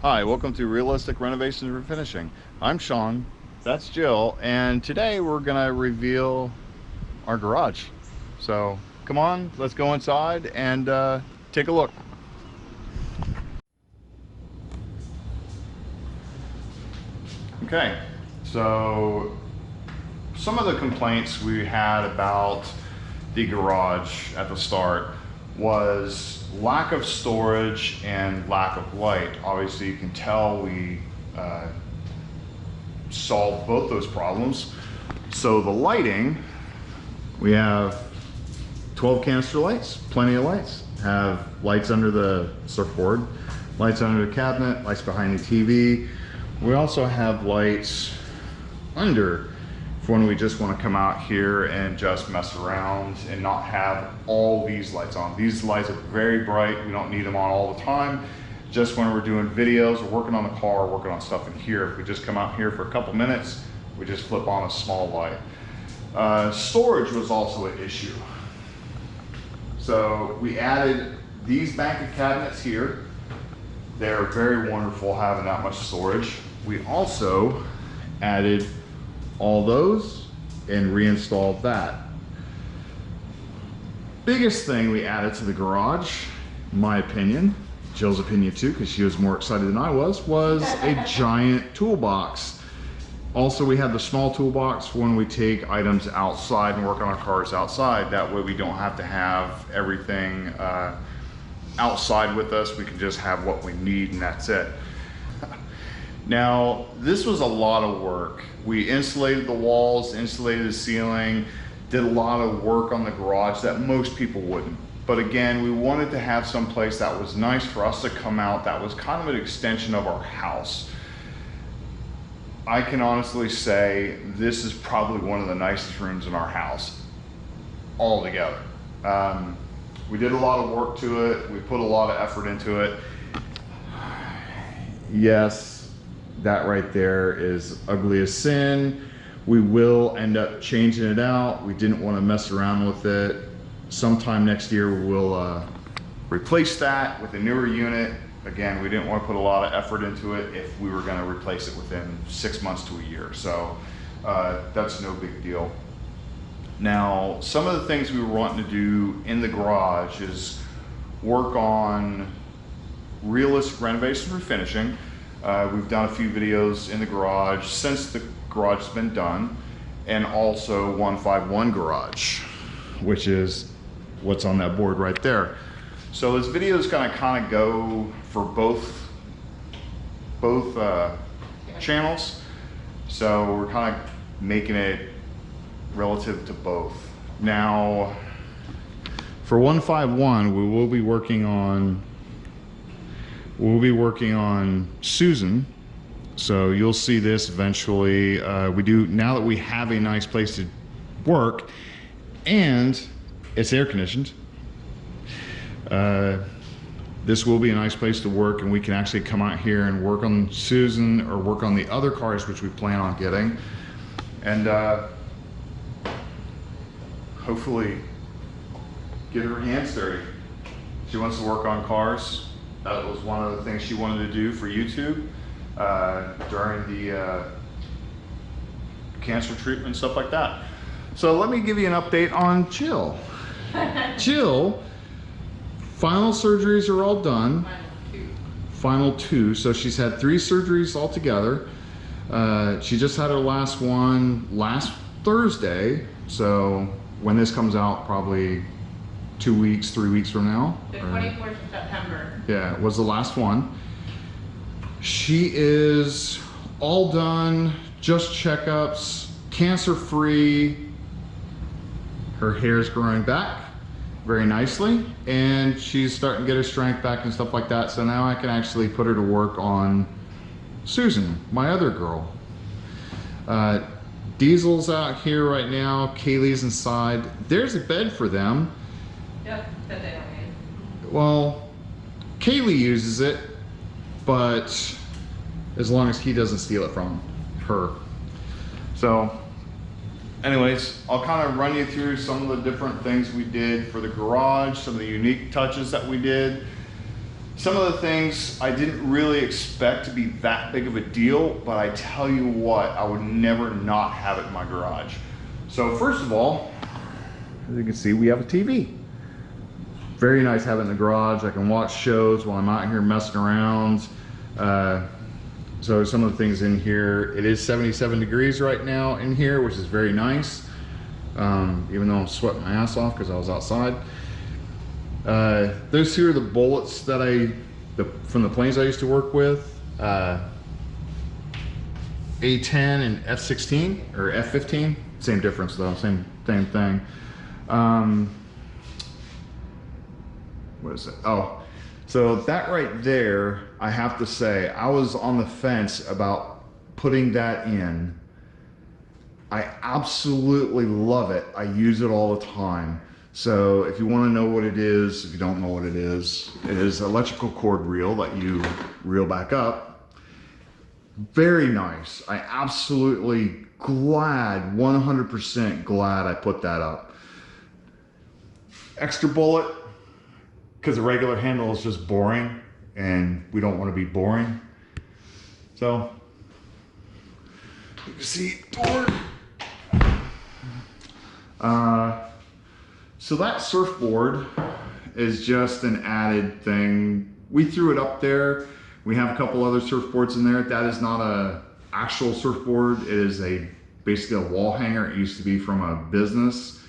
Hi, welcome to Realistic Renovations and Refinishing. I'm Sean, that's Jill, and today we're gonna reveal our garage. So come on, let's go inside and take a look. Okay, so some of the complaints we had about the garage at the start was lack of storage and lack of light. Obviously you can tell we solved both those problems. So the lighting, we have 12 canister lights, plenty of lights. Have lights under the surfboard, lights under the cabinet, lights behind the TV. We also have lights under for when we just want to come out here and just mess around and not have all these lights on. These lights are very bright. We don't need them on all the time. Just when we're doing videos or working on the car, working on stuff in here. If we just come out here for a couple minutes, we just flip on a small light. Storage was also an issue. So we added these bank cabinets here. They're very wonderful having that much storage. We also added all those and reinstalled that. Biggest thing we added to the garage, in my opinion, Jill's opinion too, because she was more excited than I was a giant toolbox. Also, we have the small toolbox when we take items outside and work on our cars outside. That way we don't have to have everything outside with us. We can just have what we need and that's it. Now, this was a lot of work. We insulated the walls, insulated the ceiling, did a lot of work on the garage that most people wouldn't. But again, we wanted to have some place that was nice for us to come out, that was kind of an extension of our house. I can honestly say this is probably one of the nicest rooms in our house altogether. We did a lot of work to it. We put a lot of effort into it. Yes, that right there is ugly as sin. We will end up changing it out. We didn't want to mess around with it. Sometime next year we'll replace that with a newer unit. Again, we didn't want to put a lot of effort into it if we were going to replace it within 6 months to a year. So that's no big deal. Now, some of the things we were wanting to do in the garage is work on realistic renovation and refinishing. We've done a few videos in the garage since the garage has been done, and also 151 garage, which is what's on that board right there. So this video is going to kind of go for both channels. So we're kind of making it relative to both. Now, for 151, we will be working on Susan. So you'll see this eventually. We do, now that we have a nice place to work and it's air conditioned, this will be a nice place to work, and we can actually come out here and work on Susan or work on the other cars which we plan on getting, and hopefully get her hands dirty. She wants to work on cars. That was one of the things she wanted to do for YouTube during the cancer treatment and stuff like that. So let me give you an update on Jill. Jill, final surgeries are all done. Final two. So she's had 3 surgeries altogether. She just had her last one last Thursday. So when this comes out, probably 2 weeks, 3 weeks from now. The 24th of September. Yeah, it was the last one. She is all done, just checkups, cancer free. Her hair's growing back very nicely, and she's starting to get her strength back and stuff like that. So now I can actually put her to work on Susan, my other girl. Diesel's out here right now, Kaylee's inside. There's a bed for them. Yep, that they don't need. Well, Kaylee uses it, but as long as he doesn't steal it from her. So anyways, I'll kind of run you through some of the different things we did for the garage, some of the unique touches that we did. Some of the things I didn't really expect to be that big of a deal, but I tell you what, I would never not have it in my garage. So first of all, as you can see, we have a TV. Very nice having it in the garage. I can watch shows while I'm out here messing around. So some of the things in here, it is 77 degrees right now in here, which is very nice. Even though I'm sweating my ass off because I was outside. Those two are the bullets that from the planes I used to work with. A-10 and F-16 or F-15. Same difference though, same thing. What is it? Oh, so that right there, I have to say, I was on the fence about putting that in. I absolutely love it. I use it all the time. So if you want to know what it is, if you don't know what it is electrical cord reel that you reel back up. Very nice. I absolutely glad, 100% glad I put that up. Extra bullet, because the regular handle is just boring and we don't want to be boring. So, you can see door. So that surfboard is just an added thing. We threw it up there. We have a couple other surfboards in there. That is not a actual surfboard. It is basically a wall hanger. It used to be from a business,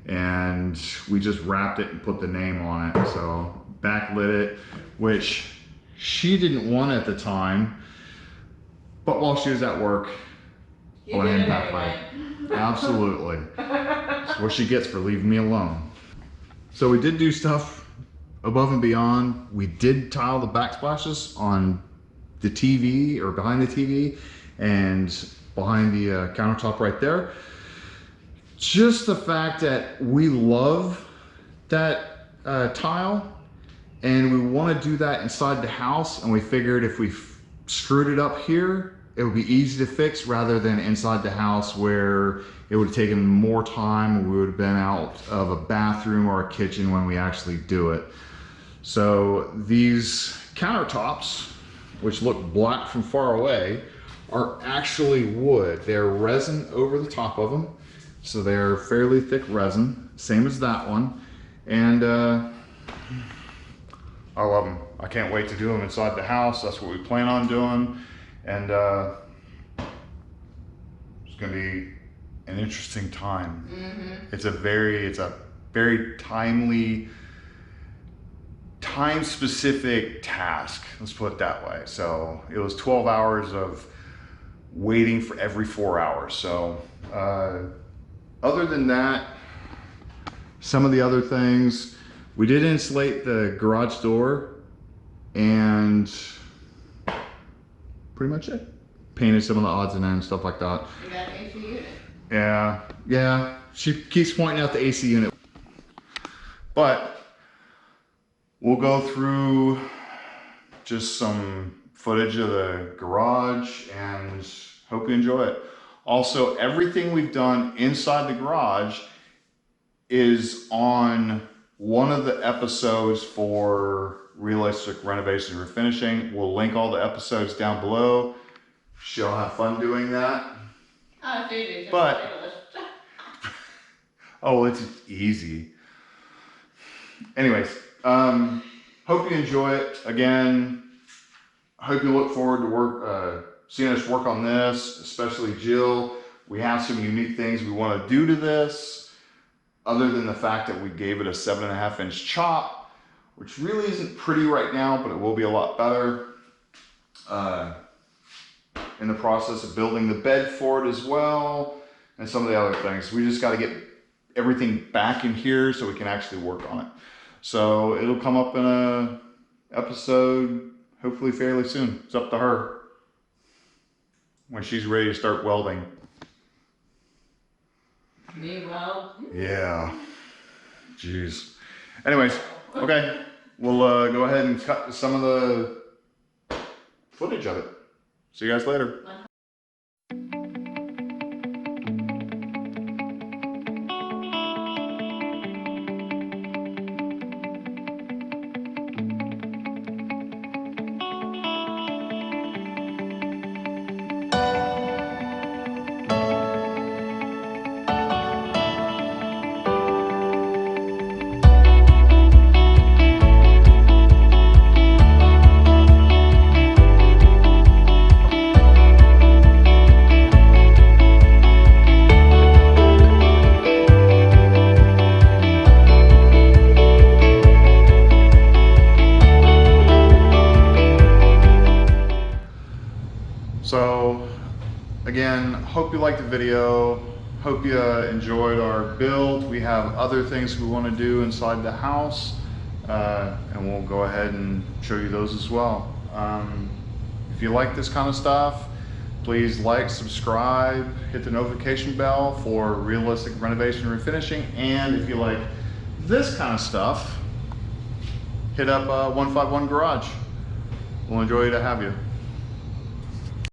and we just wrapped it and put the name on it. So backlit it, which she didn't want at the time, but while she was at work, You did it anyway. Absolutely. That's what she gets for leaving me alone. So we did do stuff above and beyond. We did tile the backsplashes on the TV or behind the TV and behind the countertop right there. Just the fact that we love that tile and we want to do that inside the house, and we figured if we screwed it up here, it would be easy to fix rather than inside the house where it would have taken more time. We would have been out of a bathroom or a kitchen when we actually do it. So these countertops, which look black from far away, are actually wood. They're resin over the top of them. So they're fairly thick resin, same as that one. And I love them. I can't wait to do them inside the house. That's what we plan on doing. And it's gonna be an interesting time. Mm-hmm. It's a very timely, time-specific task. Let's put it that way. So it was 12 hours of waiting for every 4 hours. So other than that, some of the other things, we did insulate the garage door and pretty much it. Painted some of the odds and ends, stuff like that. You got an AC unit. Yeah. She keeps pointing out the AC unit. But we'll go through just some footage of the garage and hope you enjoy it. Also, everything we've done inside the garage is on one of the episodes for Realistic Renovation and Refinishing. We'll link all the episodes down below. She'll have fun doing that. Oh, dude, but oh, it's easy. Anyways, hope you enjoy it. Again, hope you look forward to seeing us work on this, especially Jill. We have some unique things we want to do to this, other than the fact that we gave it a 7.5-inch chop, which really isn't pretty right now, but it will be a lot better. In the process of building the bed for it as well, and some of the other things. We just got to get everything back in here so we can actually work on it. So it'll come up in a episode hopefully fairly soon. It's up to her when she's ready to start welding. Me weld? Yeah. Jeez. Anyways, okay. We'll go ahead and cut some of the footage of it. See you guys later. hope you liked the video. Hope you enjoyed our build. We have other things we want to do inside the house, and we'll go ahead and show you those as well. If you like this kind of stuff, please like, subscribe, hit the notification bell for realistic renovation and refinishing. And if you like this kind of stuff, hit up 151 Garage. We'll enjoy to have you.